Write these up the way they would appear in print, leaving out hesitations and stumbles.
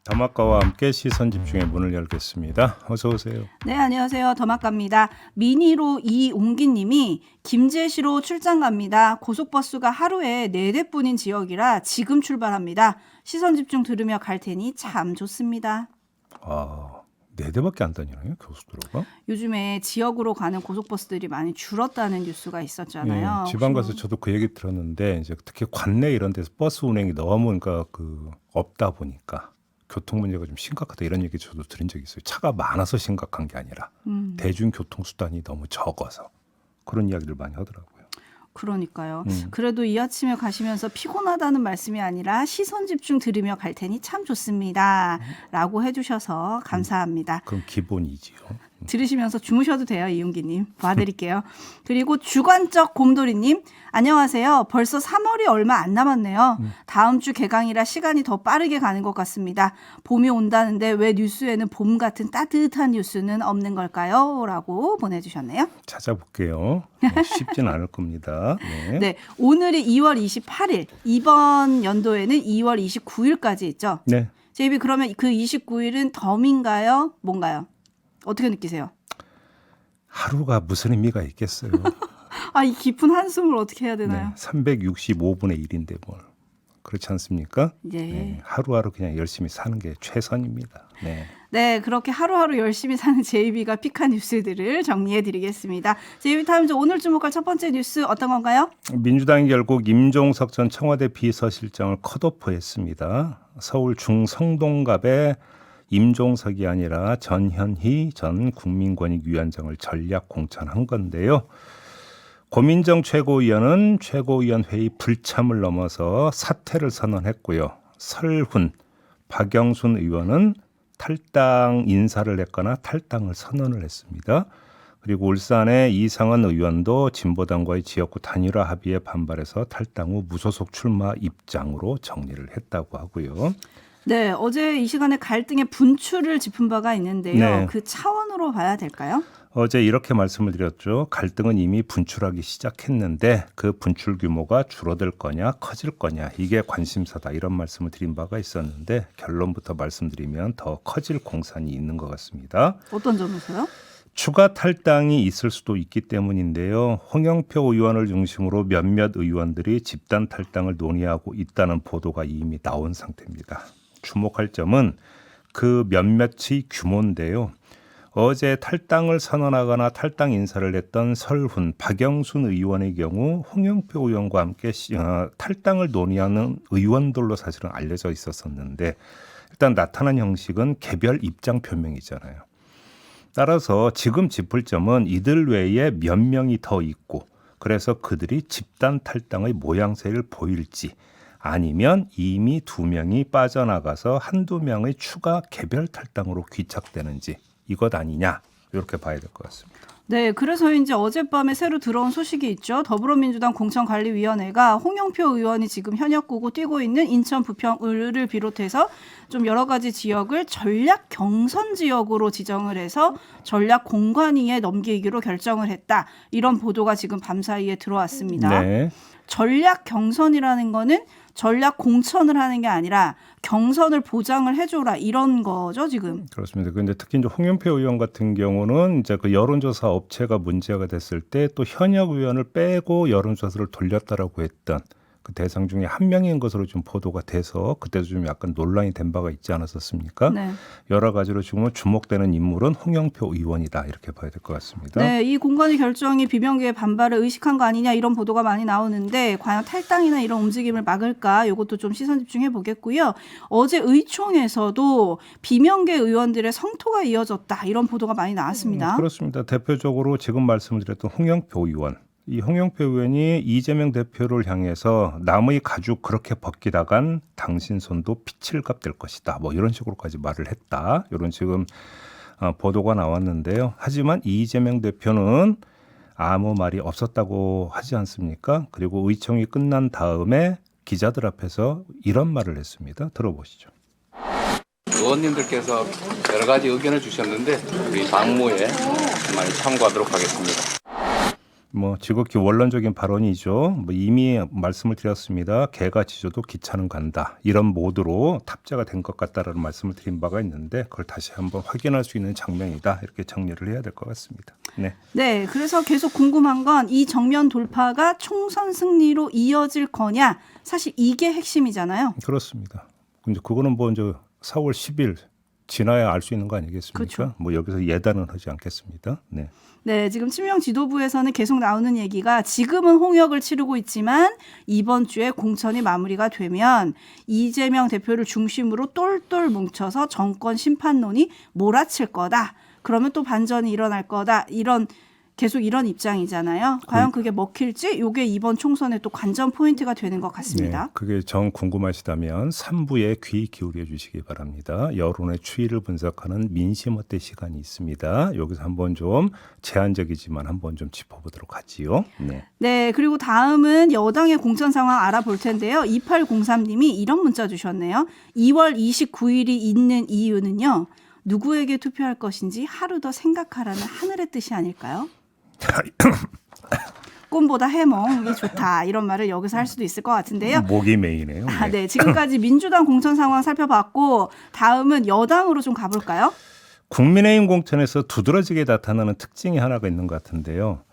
더마카와 함께 시선 집중의 문을 열겠습니다. 어서 오세요. 네, 안녕하세요. 더마카입니다. 미니로 이웅기님이 김제시로 출장 갑니다. 고속버스가 하루에 4대뿐인 지역이라 지금 출발합니다. 시선 집중 들으며 갈 테니 참 좋습니다. 아, 4대밖에 안 다니나요? 고속도로가? 요즘에 지역으로 가는 고속버스들이 많이 줄었다는 뉴스가 있었잖아요. 지방 가서 저도 그 얘기 들었는데 이제 특히 관내 이런 데서 버스 운행이 너무 그러니까 없다 보니까 교통 문제가 좀 심각하다 이런 얘기 저도 들은 적이 있어요. 차가 많아서 심각한 게 아니라 대중교통 수단이 너무 적어서 그런 이야기를 많이 하더라고요. 그러니까요. 그래도 이 아침에 가시면서 피곤하다는 말씀이 아니라 시선 집중 들으며 갈 테니 참 좋습니다. 라고 해주셔서 감사합니다. 그럼 기본이지요. 들으시면서 주무셔도 돼요. 이윤기님. 봐드릴게요. 그리고 주관적 곰돌이님. 안녕하세요. 벌써 3월이 얼마 안 남았네요. 다음 주 개강이라 시간이 더 빠르게 가는 것 같습니다. 봄이 온다는데 왜 뉴스에는 봄 같은 따뜻한 뉴스는 없는 걸까요? 라고 보내주셨네요. 찾아볼게요. 쉽진 않을 겁니다. 네. 네, 오늘이 2월 28일. 이번 연도에는 2월 29일까지 있죠. 네. 제이비 그러면 그 29일은 덤인가요? 뭔가요? 어떻게 느끼세요? 하루가 무슨 의미가 있겠어요. 아, 이 깊은 한숨을 어떻게 해야 되나요? 365분의 1인데 뭘. 그렇지 않습니까? 네. 네, 하루하루 그냥 열심히 사는 게 최선입니다. 네. 네, 그렇게 하루하루 열심히 사는 제이비가 픽한 뉴스들을 정리해드리겠습니다. 제이비 타임즈 오늘 주목할 첫 번째 뉴스 어떤 건가요? 민주당이 결국 임종석 전 청와대 비서실장을 컷오프했습니다. 서울 중성동갑에 임종석이 아니라 전현희 전 국민권익위원장을 전략 공천한 건데요. 고민정 최고위원은 최고위원 회의 불참을 넘어서 사퇴를 선언했고요. 설훈, 박영순 의원은 탈당 인사를 했거나 탈당을 선언을 했습니다. 그리고 울산의 이상은 의원도 진보당과의 지역구 단일화 합의에 반발해서 탈당 후 무소속 출마 입장으로 정리를 했다고 하고요. 네, 어제 이 시간에 갈등의 분출을 짚은 바가 있는데요. 네. 그 차원으로 봐야 될까요? 어제 이렇게 말씀을 드렸죠. 갈등은 이미 분출하기 시작했는데 그 분출 규모가 줄어들 거냐 커질 거냐 이게 관심사다 이런 말씀을 드린 바가 있었는데 결론부터 말씀드리면 더 커질 공산이 있는 것 같습니다. 어떤 점에서요? 추가 탈당이 있을 수도 있기 때문인데요. 홍영표 의원을 중심으로 몇몇 의원들이 집단 탈당을 논의하고 있다는 보도가 이미 나온 상태입니다. 주목할 점은 그 몇몇의 규모인데요. 어제 탈당을 선언하거나 탈당 인사를 했던 설훈, 박영순 의원의 경우 홍영표 의원과 함께 탈당을 논의하는 의원들로 사실은 알려져 있었었는데 일단 나타난 형식은 개별 입장 표명이잖아요. 따라서 지금 짚을 점은 이들 외에 몇 명이 더 있고 그래서 그들이 집단 탈당의 모양새를 보일지 아니면 이미 2명이 빠져나가서 한두 명의 추가 개별 탈당으로 귀착되는지 이것 아니냐 이렇게 봐야 될 것 같습니다. 네, 그래서 이제 어젯밤에 새로 들어온 소식이 있죠. 더불어민주당 공천관리위원회가 홍영표 의원이 지금 현역구고 뛰고 있는 인천 부평을 비롯해서 좀 여러 가지 지역을 전략 경선 지역으로 지정을 해서 전략 공관위에 넘기기로 결정을 했다. 이런 보도가 지금 밤사이에 들어왔습니다. 네. 전략 경선이라는 거는 전략 공천을 하는 게 아니라 경선을 보장을 해줘라 이런 거죠 지금. 그렇습니다. 그런데 특히 이제 홍영표 의원 같은 경우는 이제 그 여론조사 업체가 문제가 됐을 때 또 현역 의원을 빼고 여론조사를 돌렸다라고 했던 그 대상 중에 한 명인 것으로 좀 보도가 돼서 그때도 좀 약간 논란이 된 바가 있지 않았었습니까? 네. 여러 가지로 지금 주목되는 인물은 홍영표 의원이다 이렇게 봐야 될 것 같습니다. 네, 이 공관위 결정이 비명계의 반발을 의식한 거 아니냐 이런 보도가 많이 나오는데 과연 탈당이나 이런 움직임을 막을까 이것도 좀 시선 집중해 보겠고요. 어제 의총에서도 비명계 의원들의 성토가 이어졌다 이런 보도가 많이 나왔습니다. 그렇습니다. 대표적으로 지금 말씀드렸던 홍영표 의원. 이 홍영표 의원이 이재명 대표를 향해서 남의 가죽 그렇게 벗기다간 당신 손도 피칠갑 될 것이다. 뭐 이런 식으로까지 말을 했다. 이런 지금 보도가 나왔는데요. 하지만 이재명 대표는 아무 말이 없었다고 하지 않습니까? 그리고 의총이 끝난 다음에 기자들 앞에서 이런 말을 했습니다. 들어보시죠. 의원님들께서 여러 가지 의견을 주셨는데 우리 당무에 많이 참고하도록 하겠습니다. 뭐 지극히 원론적인 발언이죠. 뭐 이미 말씀을 드렸습니다. 개가 짖어도 기차는 간다. 이런 모드로 탑재가 된 것 같다라는 말씀을 드린 바가 있는데 그걸 다시 한번 확인할 수 있는 장면이다. 이렇게 정리를 해야 될 것 같습니다. 네. 네, 그래서 계속 궁금한 건 이 정면 돌파가 총선 승리로 이어질 거냐. 사실 이게 핵심이잖아요. 그렇습니다. 근데 그거는 뭐 이제 4월 10일 지나야 알 수 있는 거 아니겠습니까? 그렇죠. 뭐 여기서 예단은 하지 않겠습니다. 네. 네, 지금 친명 지도부에서는 계속 나오는 얘기가 지금은 홍역을 치르고 있지만 이번 주에 공천이 마무리가 되면 이재명 대표를 중심으로 똘똘 뭉쳐서 정권 심판론이 몰아칠 거다. 그러면 또 반전이 일어날 거다. 계속 이런 입장이잖아요. 과연 그게 먹힐지 이게 이번 총선의 또 관전 포인트가 되는 것 같습니다. 네, 그게 정 궁금하시다면 3부에 귀 기울여 주시기 바랍니다. 여론의 추이를 분석하는 민심 어때 시간이 있습니다. 여기서 한번 좀 제한적이지만 한번 좀 짚어보도록 하지요. 네. 네, 그리고 다음은 여당의 공천 상황 알아볼 텐데요. 2803님이 이런 문자 주셨네요. 2월 29일이 있는 이유는요. 누구에게 투표할 것인지 하루 더 생각하라는 하늘의 뜻이 아닐까요? 꿈보다 해몽이 좋다 이런 말을 여기서 할 수도 있을 것 같은데요. 목이 메이네요. 네. 네, 지금까지 민주당 공천 상황 살펴봤고 다음은 여당으로 좀 가볼까요? 국민의힘 공천에서 두드러지게 나타나는 특징이 하나가 있는 것 같은데요.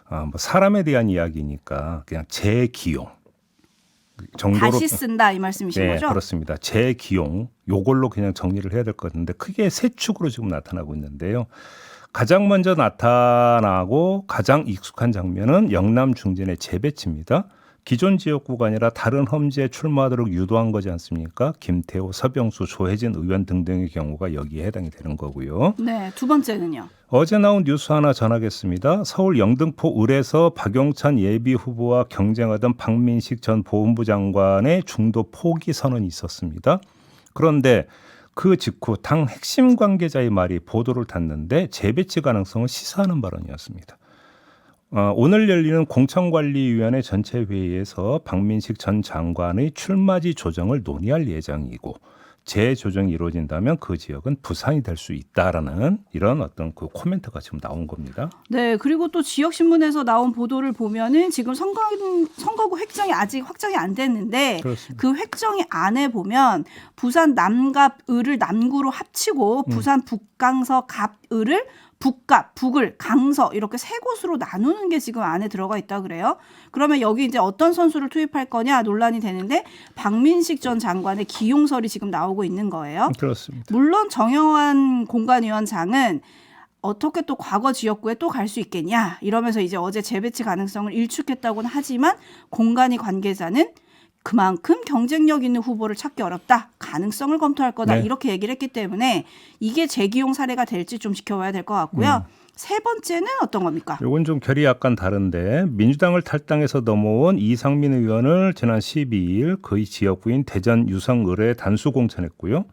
뭐 사람에 대한 이야기니까 그냥 재기용 정도로 다시 쓴다 이 말씀이신 네, 거죠? 그렇습니다. 재기용 요걸로 그냥 정리를 해야 될 것 같은데 크게 세 축으로 지금 나타나고 있는데요. 가장 먼저 나타나고 가장 익숙한 장면은 영남 중진의 재배치입니다. 기존 지역구가 아니라 다른 험지에 출마하도록 유도한 거지 않습니까? 김태호, 서병수, 조혜진 의원 등등의 경우가 여기에 해당이 되는 거고요. 네, 두 번째는요. 어제 나온 뉴스 하나 전하겠습니다. 서울 영등포 을에서 박용찬 예비 후보와 경쟁하던 박민식 전 보훈부 장관의 중도 포기 선언이 있었습니다. 그런데 그 직후 당 핵심 관계자의 말이 보도를 탔는데 재배치 가능성을 시사하는 발언이었습니다. 오늘 열리는 공천관리위원회 전체 회의에서 박민식 전 장관의 출마지 조정을 논의할 예정이고 재조정이 이루어진다면 그 지역은 부산이 될 수 있다라는 이런 어떤 그 코멘트가 지금 나온 겁니다. 네, 그리고 또 지역 신문에서 나온 보도를 보면은 지금 선거구 획정이 아직 확정이 안 됐는데 그렇습니다. 그 획정이 안에 보면 부산 남갑 을을 남구로 합치고 부산 북강서 갑 을을 북갑, 북을, 강서 이렇게 세 곳으로 나누는 게 지금 안에 들어가 있다 그래요. 그러면 여기 이제 어떤 선수를 투입할 거냐 논란이 되는데 박민식 전 장관의 기용설이 지금 나오고 있는 거예요. 그렇습니다. 물론 정영환 공관위원장은 어떻게 또 과거 지역구에 또 갈 수 있겠냐 이러면서 이제 어제 재배치 가능성을 일축했다고는 하지만 공관위 관계자는 그만큼 경쟁력 있는 후보를 찾기 어렵다. 가능성을 검토할 거다. 네. 이렇게 얘기를 했기 때문에 이게 재기용 사례가 될지 좀 지켜봐야 될 것 같고요. 세 번째는 어떤 겁니까? 이건 좀 결이 약간 다른데 민주당을 탈당해서 넘어온 이상민 의원을 지난 12일 그의 지역구인 대전 유성을에 단수 공천했고요.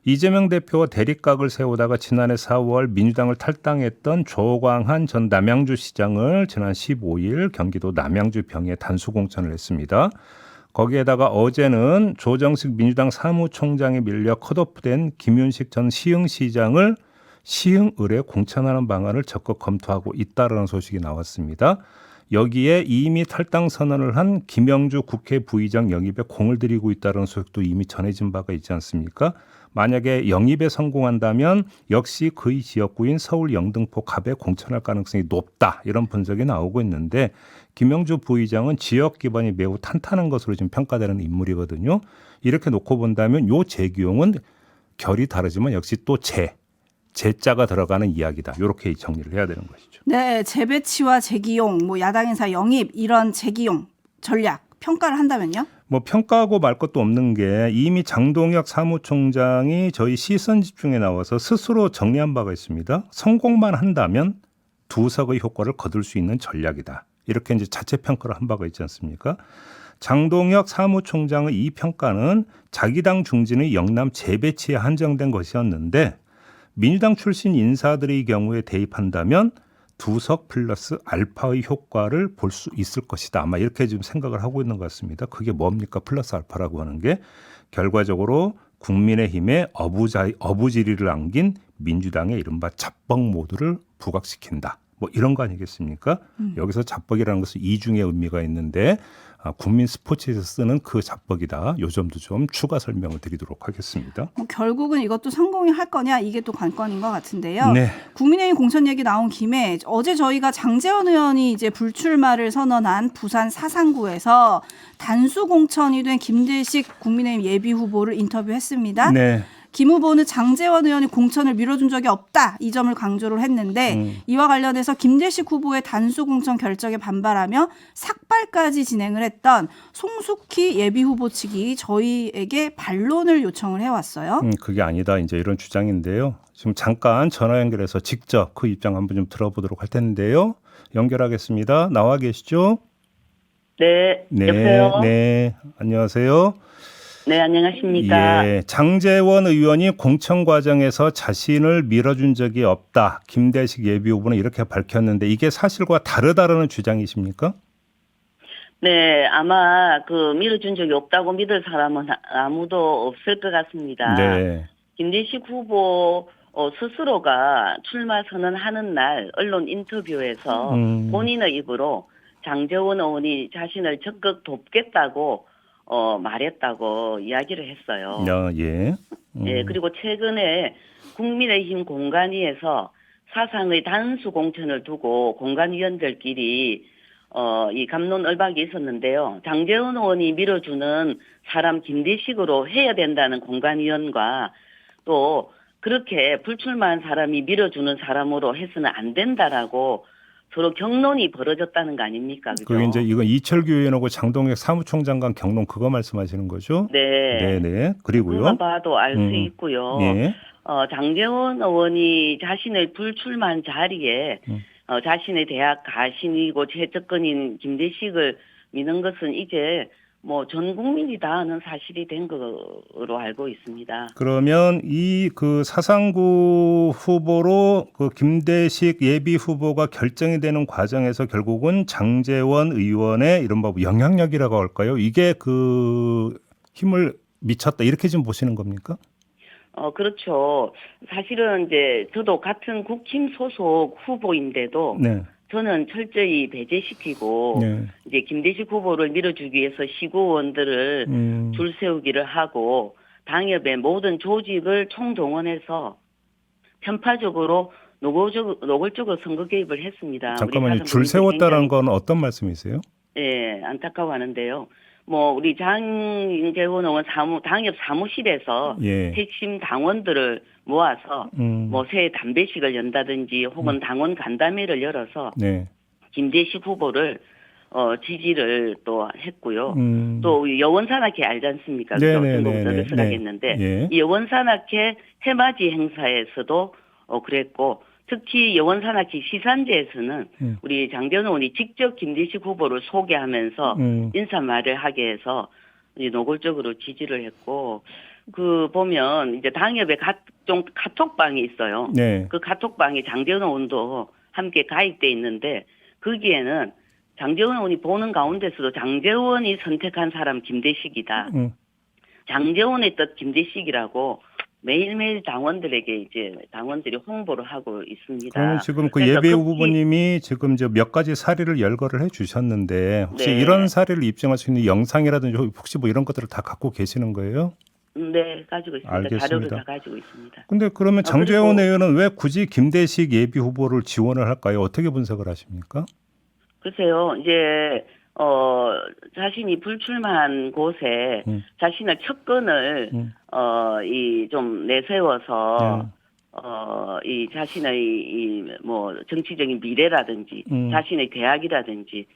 이재명 대표와 대립각을 세우다가 지난해 4월 민주당을 탈당했던 조광한 전 남양주시장을 지난 15일 경기도 남양주 병에 단수 공천을 했습니다. 거기에다가 어제는 조정식 민주당 사무총장에 밀려 컷오프된 김윤식 전 시흥시장을 시흥을에 공천하는 방안을 적극 검토하고 있다라는 소식이 나왔습니다. 여기에 이미 탈당 선언을 한 김영주 국회 부의장 영입에 공을 들이고 있다는 소식도 이미 전해진 바가 있지 않습니까? 만약에 영입에 성공한다면 역시 그의 지역구인 서울 영등포 갑에 공천할 가능성이 높다 이런 분석이 나오고 있는데 김영주 부의장은 지역 기반이 매우 탄탄한 것으로 지금 평가되는 인물이거든요. 이렇게 놓고 본다면 요 재기용은 결이 다르지만 역시 또 재자가 들어가는 이야기다. 이렇게 정리를 해야 되는 것이죠. 네, 재배치와 재기용, 뭐 야당 인사 영입 이런 재기용 전략 평가를 한다면요? 뭐 평가하고 말 것도 없는 게 이미 장동혁 사무총장이 저희 시선 집중에 나와서 스스로 정리한 바가 있습니다. 성공만 한다면 두 석의 효과를 거둘 수 있는 전략이다. 이렇게 이제 자체 평가를 한 바가 있지 않습니까? 장동혁 사무총장의 이 평가는 자기 당 중진의 영남 재배치에 한정된 것이었는데 민주당 출신 인사들의 경우에 대입한다면 두석 플러스 알파의 효과를 볼 수 있을 것이다. 아마 이렇게 지금 생각을 하고 있는 것 같습니다. 그게 뭡니까? 플러스 알파라고 하는 게 결과적으로 국민의힘의 어부지리를 안긴 민주당의 이른바 잡봉 모드를 부각시킨다. 뭐 이런 거 아니겠습니까? 여기서 잡벅이라는 것은 이중의 의미가 있는데 국민 스포츠에서 쓰는 그 잡벅이다. 요 점도 좀 추가 설명을 드리도록 하겠습니다. 뭐 결국은 이것도 성공이 할 거냐 이게 또 관건인 것 같은데요. 네. 국민의힘 공천 얘기 나온 김에 어제 저희가 장제원 의원이 이제 불출마를 선언한 부산 사상구에서 단수 공천이 된 김대식 국민의힘 예비 후보를 인터뷰했습니다. 네. 김 후보는 장제원 의원이 공천을 밀어준 적이 없다 이 점을 강조를 했는데 이와 관련해서 김대식 후보의 단수 공천 결정에 반발하며 삭발까지 진행을 했던 송숙희 예비 후보 측이 저희에게 반론을 요청을 해왔어요. 그게 아니다. 이제 이런 주장인데요. 지금 잠깐 전화 연결해서 직접 그 입장 한번 좀 들어보도록 할 텐데요. 연결하겠습니다. 나와 계시죠? 네, 네. 여보세요? 네. 안녕하세요. 네, 안녕하십니까? 예, 장제원 의원이 공천 과정에서 자신을 밀어준 적이 없다. 김대식 예비 후보는 이렇게 밝혔는데 이게 사실과 다르다라는 주장이십니까? 네, 아마 밀어준 적이 없다고 믿을 사람은 아무도 없을 것 같습니다. 네. 김대식 후보 스스로가 출마 선언하는 날 언론 인터뷰에서 본인의 입으로 장제원 의원이 자신을 적극 돕겠다고 말했다고 이야기를 했어요. 예. 예, 그리고 최근에 국민의힘 공관위에서 사상의 단수 공천을 두고 공관위원들끼리 이 갑론을박이 있었는데요. 장제원 의원이 밀어주는 사람 김대식으로 해야 된다는 공관위원과 또 그렇게 불출마한 사람이 밀어주는 사람으로 해서는 안 된다라고 서로 경론이 벌어졌다는 거 아닙니까? 그죠? 그게 이제 이건 이철규 의원하고 장동혁 사무총장 간 경론 그거 말씀하시는 거죠? 네. 네. 그리고요. 그만 봐도 알 수 있고요. 예. 장제원 의원이 자신의 불출마한 자리에 자신의 대학 가신이고 최측근인 김대식을 미는 것은 이제 뭐 전 국민이 다 아는 사실이 된 거로 알고 있습니다. 그러면 이 그 사상구 후보로 그 김대식 예비 후보가 결정이 되는 과정에서 결국은 장제원 의원의 이른바 영향력이라고 할까요? 이게 그 힘을 미쳤다 이렇게 좀 보시는 겁니까? 그렇죠. 사실은 이제 저도 같은 국힘 소속 후보인데도 네. 저는 철저히 배제시키고 네. 이제 김대식 후보를 밀어주기 위해서 시구원들을 줄 세우기를 하고 당협의 모든 조직을 총동원해서 편파적으로 노골적으로 선거 개입을 했습니다. 잠깐만요. 줄 세웠다는 건 어떤 말씀이세요? 예, 안타까워하는데요. 뭐 우리 장제원 의원 당협 사무실에서 예. 핵심 당원들을 모아서 뭐 새 담배식을 연다든지 혹은 당원 간담회를 열어서 네. 김대식 후보를 지지를 또 했고요. 또 여원산악회 알지 않습니까? 네네네. 쓰라겠는데 예. 이 여원산악회 해맞이 행사에서도 그랬고 특히 여원산악회 시산제에서는 우리 장제원 의원이 직접 김대식 후보를 소개하면서 인사말을 하게 해서 이제 노골적으로 지지를 했고 그 보면 이제 당협에 각종 카톡방이 있어요. 네. 그 카톡방에 장제원 의원도 함께 가입돼 있는데 거기에는 장제원 의원이 보는 가운데서도 장제원이 선택한 사람 김대식이다. 장제원의 뜻 김대식이라고 매일매일 당원들에게 이제 당원들이 홍보를 하고 있습니다. 그러면 지금 그 예비 후보님이 지금 몇 가지 사례를 열거를 해 주셨는데 혹시 네. 이런 사례를 입증할 수 있는 영상이라든지 혹시 뭐 이런 것들을 다 갖고 계시는 거예요? 네, 가지고 있습니다. 알겠습니다. 자료를 다 가지고 있습니다. 근데 그러면 장제원 의원은 왜 굳이 김대식 예비 후보를 지원을 할까요? 어떻게 분석을 하십니까? 글쎄요, 이제 자신이 불출마한 곳에 자신의 척근을 이 좀 내세워서 이 자신의 뭐 정치적인 미래라든지 자신의 대학이라든지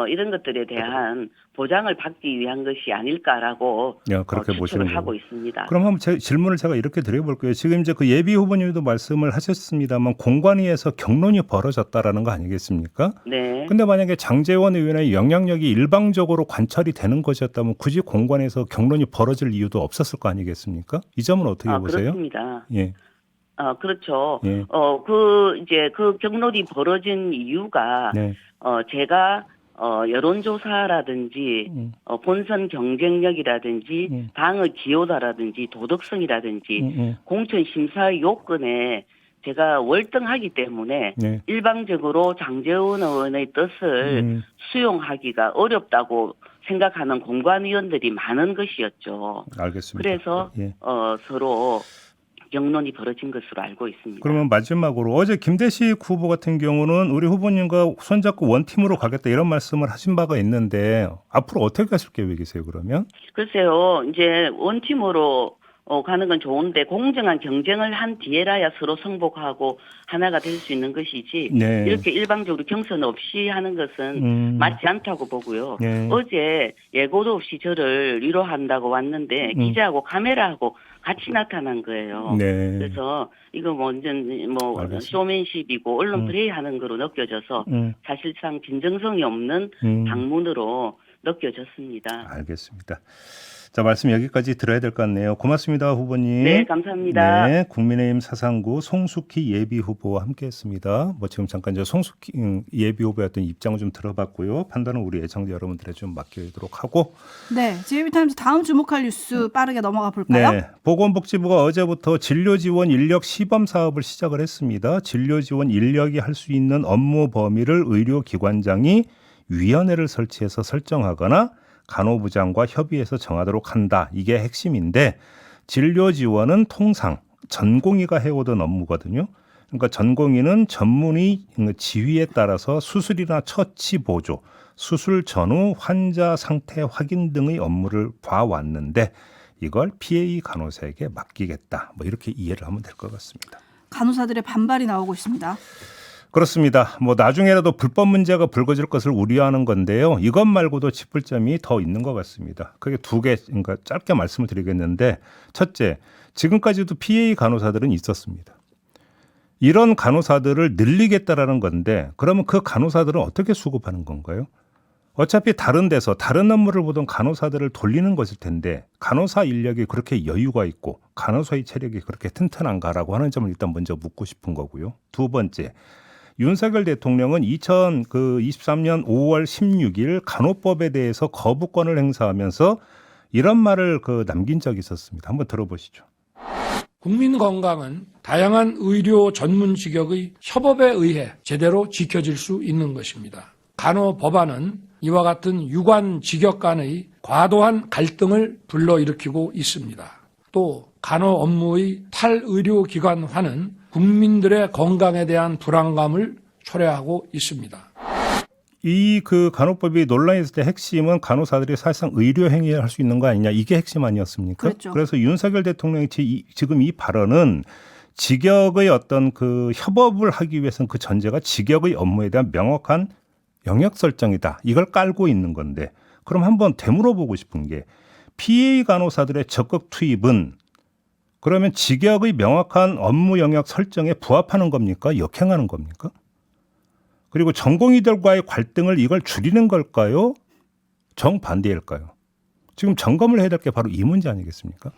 이런 것들에 대한 보장을 받기 위한 것이 아닐까라고 그렇게 보시는 추측을 하고 있습니다. 그럼 한번 질문을 제가 이렇게 드려볼게요. 지금 이제 그 예비 후보님도 말씀을 하셨습니다만 공관위에서 경론이 벌어졌다라는 거 아니겠습니까? 네. 근데 만약에 장제원 의원의 영향력이 일방적으로 관찰이 되는 것이었다면 굳이 공관에서 경론이 벌어질 이유도 없었을 거 아니겠습니까? 이 점은 어떻게 보세요? 그렇습니다. 예. 그렇죠. 예. 그 경론이 벌어진 이유가 네. 제가 여론조사라든지 본선 경쟁력이라든지 당의 기여도라든지 도덕성이라든지 공천 심사의 요건에 제가 월등하기 때문에 네. 일방적으로 장제원 의원의 뜻을 수용하기가 어렵다고 생각하는 공관위원들이 많은 것이었죠. 알겠습니다. 그래서 예. 서로 경론이 벌어진 것으로 알고 있습니다. 그러면 마지막으로 어제 김대식 후보 같은 경우는 우리 후보님과 손잡고 원팀으로 가겠다 이런 말씀을 하신 바가 있는데 앞으로 어떻게 가실 계획이세요 그러면? 글쎄요, 이제 원팀으로 가는 건 좋은데 공정한 경쟁을 한 뒤에라야 서로 승복하고 하나가 될 수 있는 것이지 네. 이렇게 일방적으로 경선 없이 하는 것은 맞지 않다고 보고요. 네. 어제 예고도 없이 저를 위로한다고 왔는데 기자하고 카메라하고 같이 나타난 거예요. 네. 그래서 이거 완전 알겠습니다. 쇼맨십이고 언론 플레이하는 거로 느껴져서 사실상 진정성이 없는 방문으로 느껴졌습니다. 알겠습니다. 자, 말씀 여기까지 들어야 될 것 같네요. 고맙습니다, 후보님. 네, 감사합니다. 네, 국민의힘 사상구 송숙희 예비 후보와 함께했습니다. 뭐 지금 잠깐 저 송숙희 예비 후보의 어떤 입장을 좀 들어봤고요. 판단은 우리 애청자 여러분들에 좀 맡기도록 하고. 네, JB타임즈 다음 주목할 뉴스 빠르게 넘어가 볼까요? 네, 보건복지부가 어제부터 진료지원 인력 시범 사업을 시작을 했습니다. 진료지원 인력이 할 수 있는 업무 범위를 의료기관장이 위원회를 설치해서 설정하거나 간호부장과 협의해서 정하도록 한다. 이게 핵심인데 진료지원은 통상 전공의가 해오던 업무거든요. 그러니까 전공의는 전문의 지휘에 따라서 수술이나 처치 보조, 수술 전후 환자 상태 확인 등의 업무를 봐왔는데 이걸 PA 간호사에게 맡기겠다. 뭐 이렇게 이해를 하면 될 것 같습니다. 간호사들의 반발이 나오고 있습니다. 그렇습니다. 뭐 나중에라도 불법 문제가 불거질 것을 우려하는 건데요. 이것 말고도 짚을 점이 더 있는 것 같습니다. 그게 두 개, 그러니까 짧게 말씀을 드리겠는데 첫째, 지금까지도 PA 간호사들은 있었습니다. 이런 간호사들을 늘리겠다라는 건데 그러면 그 간호사들은 어떻게 수급하는 건가요? 어차피 다른 데서 다른 업무를 보던 간호사들을 돌리는 것일 텐데 간호사 인력이 그렇게 여유가 있고 간호사의 체력이 그렇게 튼튼한가라고 하는 점을 일단 먼저 묻고 싶은 거고요. 두 번째, 윤석열 대통령은 2023년 5월 16일 간호법에 대해서 거부권을 행사하면서 이런 말을 남긴 적이 있었습니다. 한번 들어보시죠. 국민 건강은 다양한 의료 전문 직역의 협업에 의해 제대로 지켜질 수 있는 것입니다. 간호 법안은 이와 같은 유관 직역 간의 과도한 갈등을 불러일으키고 있습니다. 또 간호 업무의 탈의료기관화는 국민들의 건강에 대한 불안감을 초래하고 있습니다. 이 간호법이 논란이 있을 때 핵심은 간호사들이 사실상 의료 행위를 할 수 있는 거 아니냐 이게 핵심 아니었습니까? 그렇죠. 그래서 윤석열 대통령이 지금 이 발언은 직역의 어떤 협업을 하기 위해서는 그 전제가 직역의 업무에 대한 명확한 영역 설정이다. 이걸 깔고 있는 건데 그럼 한번 되물어보고 싶은 게 PA 간호사들의 적극 투입은 그러면 직역의 명확한 업무 영역 설정에 부합하는 겁니까? 역행하는 겁니까? 그리고 전공의들과의 갈등을 이걸 줄이는 걸까요? 정반대일까요? 지금 점검을 해야 될 게 바로 이 문제 아니겠습니까?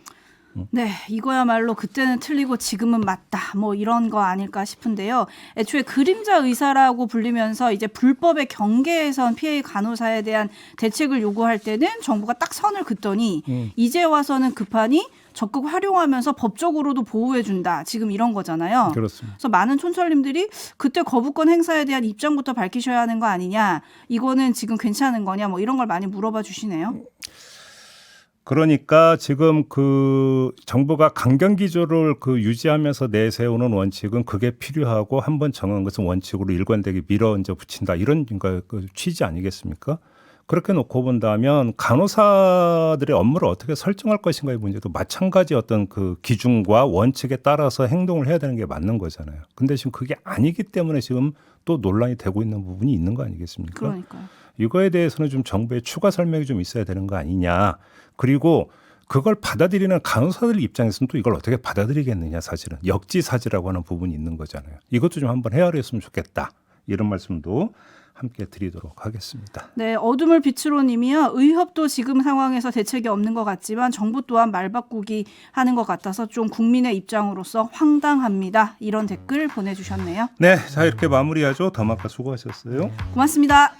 네, 이거야말로 그때는 틀리고 지금은 맞다. 뭐 이런 거 아닐까 싶은데요. 애초에 그림자 의사라고 불리면서 이제 불법의 경계에선 PA 간호사에 대한 대책을 요구할 때는 정부가 딱 선을 긋더니 이제 와서는 급하니 적극 활용하면서 법적으로도 보호해준다. 지금 이런 거잖아요. 그렇습니다. 그래서 많은 촌철님들이 그때 거부권 행사에 대한 입장부터 밝히셔야 하는 거 아니냐. 이거는 지금 괜찮은 거냐. 뭐 이런 걸 많이 물어봐 주시네요. 그러니까 지금 정부가 강경 기조를 유지하면서 내세우는 원칙은 그게 필요하고 한번 정한 것은 원칙으로 일관되게 밀어 이제 붙인다. 이런 취지 아니겠습니까? 그렇게 놓고 본다면 간호사들의 업무를 어떻게 설정할 것인가의 문제도 마찬가지 어떤 기준과 원칙에 따라서 행동을 해야 되는 게 맞는 거잖아요. 근데 지금 그게 아니기 때문에 지금 또 논란이 되고 있는 부분이 있는 거 아니겠습니까? 그러니까요. 이거에 대해서는 좀 정부의 추가 설명이 좀 있어야 되는 거 아니냐. 그리고 그걸 받아들이는 간호사들 입장에서는 또 이걸 어떻게 받아들이겠느냐 사실은. 역지사지라고 하는 부분이 있는 거잖아요. 이것도 좀 한번 헤아렸으면 좋겠다. 이런 말씀도 함께 드리도록 하겠습니다. 네, 어둠을 빛으로 님이요. 의협도 지금 상황에서 대책이 없는 것 같지만 정부 또한 말 바꾸기 하는 것 같아서 좀 국민의 입장으로서 황당합니다. 이런 댓글 보내주셨네요. 네, 자 이렇게 마무리하죠. 더마카 수고하셨어요. 고맙습니다.